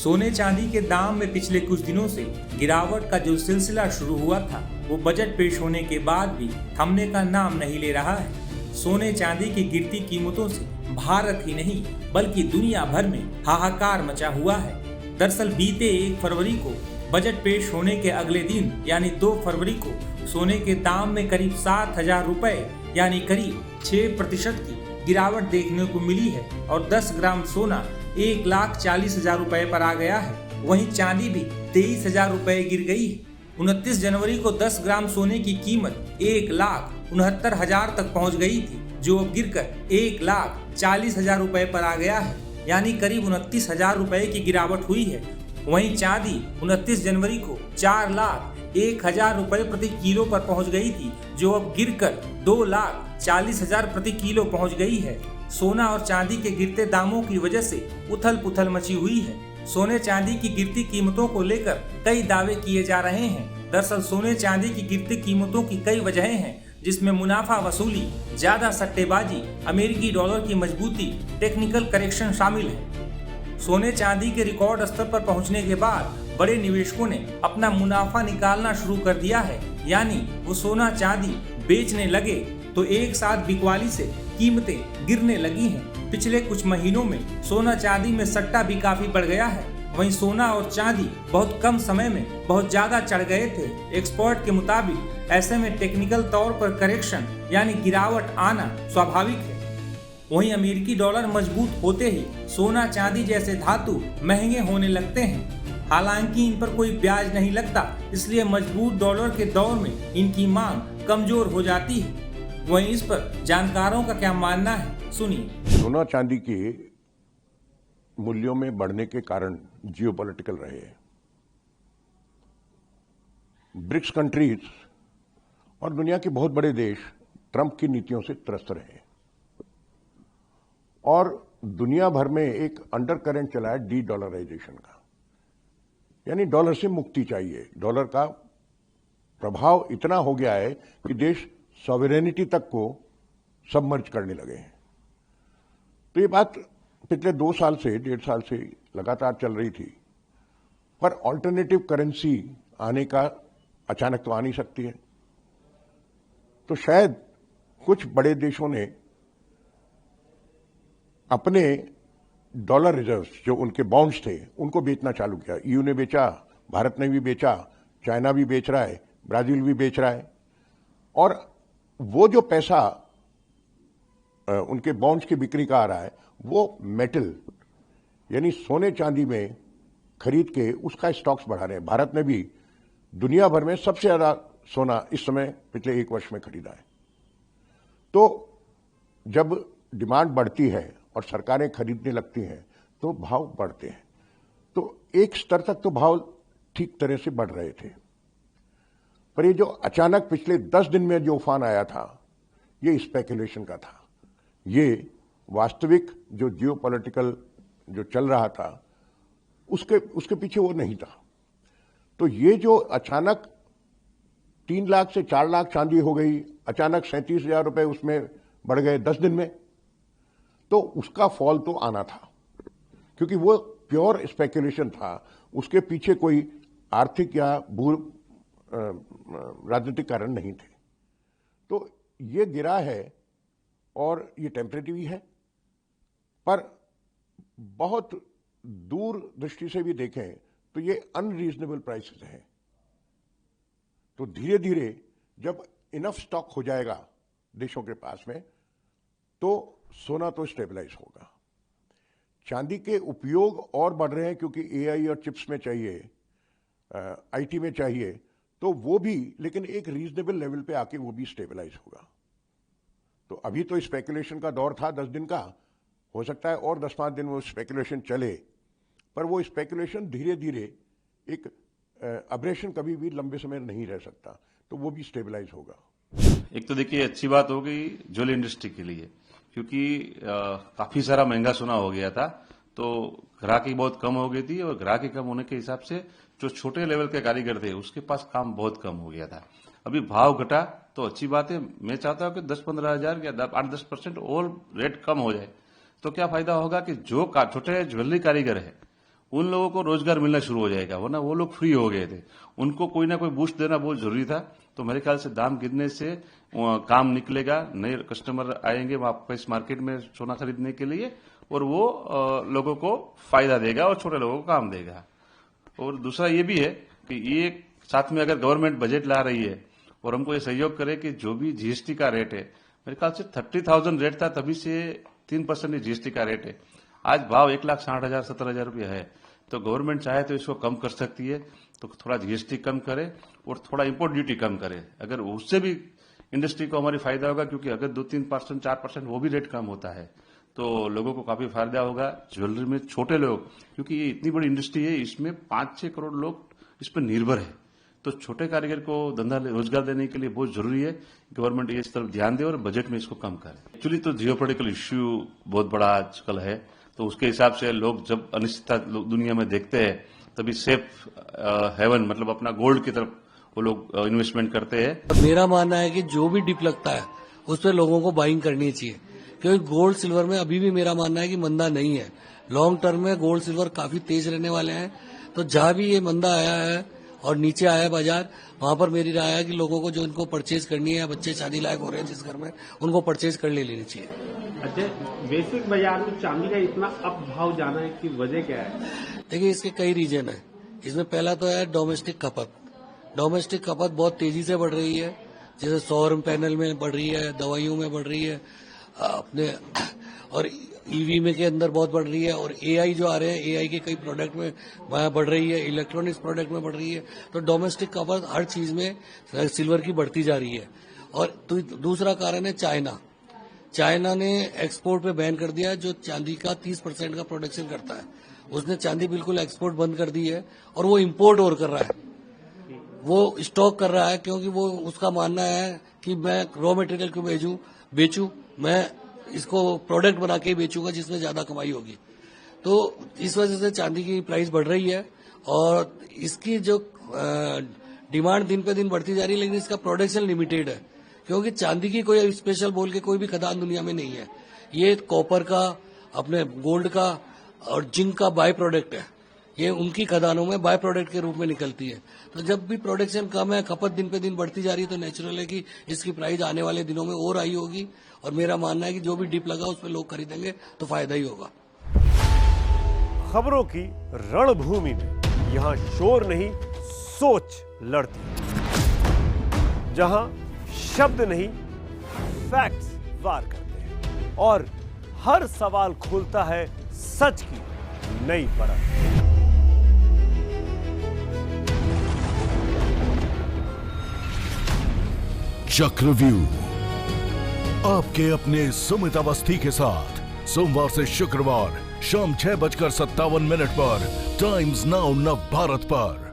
सोने चांदी के दाम में पिछले कुछ दिनों से गिरावट का जो सिलसिला शुरू हुआ था वो बजट पेश होने के बाद भी थमने का नाम नहीं ले रहा है। सोने चांदी की गिरती कीमतों से भारत ही नहीं बल्कि दुनिया भर में हाहाकार मचा हुआ है। दरअसल बीते 1 फरवरी को बजट पेश होने के अगले दिन यानी 2 फरवरी को सोने के दाम में करीब 7,000 रुपए यानी करीब 6% की गिरावट देखने को मिली है और 10 ग्राम सोना 1,40,000 रुपए पर आ गया है। वहीं चांदी भी 23,000 रुपए गिर गई है। 29 जनवरी को 10 ग्राम सोने की कीमत 1,69,000 तक पहुंच गई थी, जो अब गिरकर 1,40,000 रुपए पर आ गया है, यानी करीब 29,000 रुपए की गिरावट हुई है। वहीं चांदी 29 जनवरी को 4,01,000 रुपए प्रति किलो पर पहुंच गई थी, जो अब गिरकर 2,40,000 प्रति किलो पहुंच गई है। सोना और चांदी के गिरते दामों की वजह से उथल पुथल मची हुई है। सोने चांदी की गिरती कीमतों को लेकर कई दावे किए जा रहे हैं। दरअसल सोने चांदी की गिरती कीमतों की कई वजहें हैं, जिसमें मुनाफा वसूली, ज्यादा सट्टेबाजी, अमेरिकी डॉलर की मजबूती, टेक्निकल करेक्शन शामिल है। सोने चांदी के रिकॉर्ड स्तर पर पहुंचने के बाद बड़े निवेशकों ने अपना मुनाफा निकालना शुरू कर दिया है, यानी वो सोना चांदी बेचने लगे तो एक साथ बिकवाली से कीमतें गिरने लगी हैं। पिछले कुछ महीनों में सोना चांदी में सट्टा भी काफी बढ़ गया है। वहीं सोना और चांदी बहुत कम समय में बहुत ज्यादा चढ़ गए थे। एक्सपर्ट के मुताबिक ऐसे में टेक्निकल तौर पर करेक्शन यानी गिरावट आना स्वाभाविक है। वहीं अमेरिकी डॉलर मजबूत होते ही सोना चांदी जैसे धातु महंगे होने लगते हैं। हालांकि इन पर कोई ब्याज नहीं लगता, इसलिए मजबूत डॉलर के दौर में इनकी मांग कमजोर हो जाती है। वहीं इस पर जानकारों का क्या मानना है, सुनिए। सोना चांदी के मूल्यों में बढ़ने के कारण जियोपॉलिटिकल रहे हैं। ब्रिक्स कंट्रीज और दुनिया के बहुत बड़े देश ट्रंप की नीतियों से त्रस्त रहे हैं और दुनिया भर में एक अंडर करंट चला है डी डॉलराइजेशन का, यानी डॉलर से मुक्ति चाहिए। डॉलर का प्रभाव इतना हो गया है कि देश सॉवरेनिटी तक को सबमर्ज करने लगे हैं। तो ये बात पिछले 2 साल से 1.5 साल से लगातार चल रही थी, पर ऑल्टरनेटिव करेंसी आने का अचानक तो आ नहीं सकती है। तो शायद कुछ बड़े देशों ने अपने डॉलर रिजर्व्स जो उनके बॉन्ड्स थे उनको बेचना चालू किया। ईयू ने बेचा, भारत ने भी बेचा, चाइना भी बेच रहा है, ब्राजील भी बेच रहा है। और वो जो पैसा उनके बॉन्ड्स की बिक्री का आ रहा है वो मेटल यानी सोने चांदी में खरीद के उसका स्टॉक्स बढ़ा रहे हैं। भारत ने भी दुनिया भर में सबसे ज्यादा सोना इस समय पिछले 1 वर्ष में खरीदा है। तो जब डिमांड बढ़ती है और सरकारें खरीदने लगती हैं तो भाव बढ़ते हैं। तो एक स्तर तक तो भाव ठीक तरह से बढ़ रहे थे, पर ये जो अचानक पिछले 10 दिन में जो उफान आया था ये स्पेकुलेशन का था। ये वास्तविक जो जियोपॉलिटिकल जो चल रहा था उसके पीछे वो नहीं था। तो ये जो अचानक 3 लाख से 4 लाख चांदी हो गई, अचानक 37,000 रुपए उसमें बढ़ गए 10 दिन में, तो उसका फॉल तो आना था, क्योंकि वो प्योर स्पेकुलेशन था। उसके पीछे कोई आर्थिक या राजनीतिक कारण नहीं थे। तो ये गिरा है और ये टेम्परेरी है, पर बहुत दूर दृष्टि से भी देखें तो ये अनरीजनेबल प्राइसेस हैं। तो धीरे धीरे जब इनफ स्टॉक हो जाएगा देशों के पास में तो सोना तो स्टेबलाइज होगा। चांदी के उपयोग और बढ़ रहे हैं क्योंकि एआई और चिप्स में चाहिए, आईटी में चाहिए, तो वो भी लेकिन एक रीजनेबल लेवल पे आके वो भी स्टेबलाइज होगा। तो अभी तो स्पेकुलेशन का दौर था 10 दिन का, हो सकता है और 10-5 दिन वो स्पेकुलेशन चले, पर वो स्पेकुलेशन धीरे धीरे एक अब्रेशन कभी भी लंबे समय नहीं रह सकता, तो वो भी स्टेबलाइज होगा। एक तो देखिए अच्छी बात हो गई ज्वेलरी इंडस्ट्री के लिए, क्योंकि काफी सारा महंगा सोना हो गया था, तो ग्राहकी बहुत कम हो गई थी और ग्राहकी कम होने के हिसाब से जो छोटे लेवल के कारीगर थे उसके पास काम बहुत कम हो गया था। अभी भाव घटा तो अच्छी बात है। मैं चाहता हूं कि 10-15 हजार या 8-10% और रेट कम हो जाए, तो क्या फायदा होगा कि जो छोटे ज्वेलरी कारीगर है उन लोगों को रोजगार मिलना शुरू हो जाएगा, वरना वो लोग फ्री हो गए थे। उनको कोई ना कोई बूस्ट देना बहुत जरूरी था। तो मेरे ख्याल से दाम गिरने से काम निकलेगा, नए कस्टमर आएंगे वापस मार्केट में सोना खरीदने के लिए, और वो लोगों को फायदा देगा और छोटे लोगों को काम देगा। और दूसरा ये भी है कि ये साथ में अगर गवर्नमेंट बजट ला रही है और हमको ये सहयोग करे कि जो भी जीएसटी का रेट है, मेरे ख्याल से 30,000 रेट था, तभी से 3% जीएसटी का रेट है। आज भाव 1,60,000 17,000 रुपया है। तो गवर्नमेंट चाहे तो इसको कम कर सकती है, तो थोड़ा जीएसटी कम करे और थोड़ा इंपोर्ट ड्यूटी कम करे। अगर उससे भी इंडस्ट्री को हमारी फायदा होगा, क्योंकि अगर 2-3% 4% वो भी रेट कम होता है तो लोगों को काफी फायदा होगा। ज्वेलरी में छोटे लोग, क्योंकि ये इतनी बड़ी इंडस्ट्री है, इसमें 5-6 करोड़ लोग इस पर निर्भर है, तो छोटे कारीगर को धंधा रोजगार देने के लिए बहुत जरूरी है गवर्नमेंट इस तरफ ध्यान दे और बजट में इसको कम करे। एक्चुअली तो जियोपॉलिटिकल इश्यू बहुत बड़ा आजकल है, तो उसके हिसाब से लोग जब अनिश्चितता दुनिया में देखते हैं तभी सेफ हेवन मतलब अपना गोल्ड की तरफ वो लोग इन्वेस्टमेंट करते हैं। मेरा मानना है कि जो भी डिप लगता है उस पर लोगों को बाइंग करनी चाहिए, क्योंकि गोल्ड सिल्वर में अभी भी मेरा मानना है कि मंदा नहीं है। लॉन्ग टर्म में गोल्ड सिल्वर काफी तेज रहने वाले हैं। तो जहां भी ये मंदा आया है और नीचे आया है बाजार, वहां पर मेरी राय है कि लोगों को जो इनको परचेज करनी है, बच्चे शादी लायक हो रहे हैं जिस घर में, उनको परचेज कर लेनी चाहिए। अच्छा, वैश्विक बाजार में चांदी का इतना अप भाव जाना है कि वजह क्या है? देखिए, इसके कई रीजन है। इसमें पहला तो है डोमेस्टिक खपत। डोमेस्टिक खपत बहुत तेजी से बढ़ रही है, जैसे सौर पैनल में बढ़ रही है, दवाइयों में बढ़ रही है, अपने और ईवी में के अंदर बहुत बढ़ रही है, और एआई जो आ रहे हैं, एआई के कई प्रोडक्ट में बढ़ रही है, इलेक्ट्रॉनिक्स प्रोडक्ट में बढ़ रही है। तो डोमेस्टिक खपत हर चीज में सिल्वर की बढ़ती जा रही है। और दूसरा कारण है चाइना। चाइना ने एक्सपोर्ट पे बैन कर दिया है, जो चांदी का 30% का प्रोडक्शन करता है। उसने चांदी बिल्कुल एक्सपोर्ट बंद कर दी है और वो इम्पोर्ट और कर रहा है, वो स्टॉक कर रहा है, क्योंकि वो उसका मानना है कि मैं रॉ मटेरियल क्यों बेचूं, मैं इसको प्रोडक्ट बना के बेचूंगा जिसमें ज्यादा कमाई होगी। तो इस वजह से चांदी की प्राइस बढ़ रही है और इसकी जो डिमांड दिन पे दिन बढ़ती जा रही है, लेकिन इसका प्रोडक्शन लिमिटेड है, क्योंकि चांदी की कोई स्पेशल बोल के कोई भी खदान दुनिया में नहीं है। ये कॉपर का, अपने गोल्ड का और जिंक का बाय प्रोडक्ट है। ये उनकी खदानों में बाय प्रोडक्ट के रूप में निकलती है। तो जब भी प्रोडक्शन कम है, खपत दिन पे दिन बढ़ती जा रही है, तो नेचुरल है कि इसकी प्राइस आने वाले दिनों में और हाई होगी। और मेरा मानना है कि जो भी डिप लगा उस पर लोग खरीदेंगे तो फायदा ही होगा। खबरों की रणभूमि में यहाँ शोर नहीं, सोच लड़ती है, जहां शब्द नहीं, फैक्ट्स वार करते हैं और हर सवाल खोलता है सच की नई परत। चक्रव्यूह आपके अपने सुमित अवस्थी के साथ सोमवार से शुक्रवार शाम 6:57 पर टाइम्स नाउ नव भारत पर।